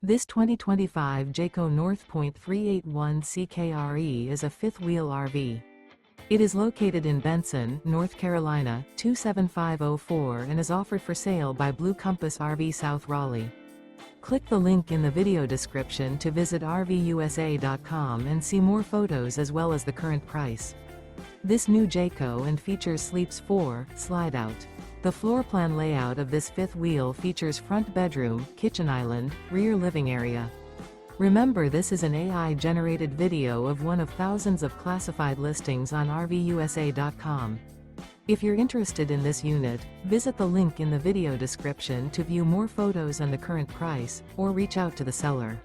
This 2025 Jayco North Point 381 CKRE is a fifth-wheel RV. It is located in Benson, North Carolina, 27504 and is offered for sale by Blue Compass RV South Raleigh. Click the link in the video description to visit RVUSA.com and see more photos as well as the current price. This new Jayco and features Sleeps 4, Slideout. The floor plan layout of this fifth wheel features front bedroom, kitchen island, rear living area. Remember, this is an AI-generated video of one of thousands of classified listings on RVUSA.com. If you're interested in this unit, visit the link in the video description to view more photos and the current price, or reach out to the seller.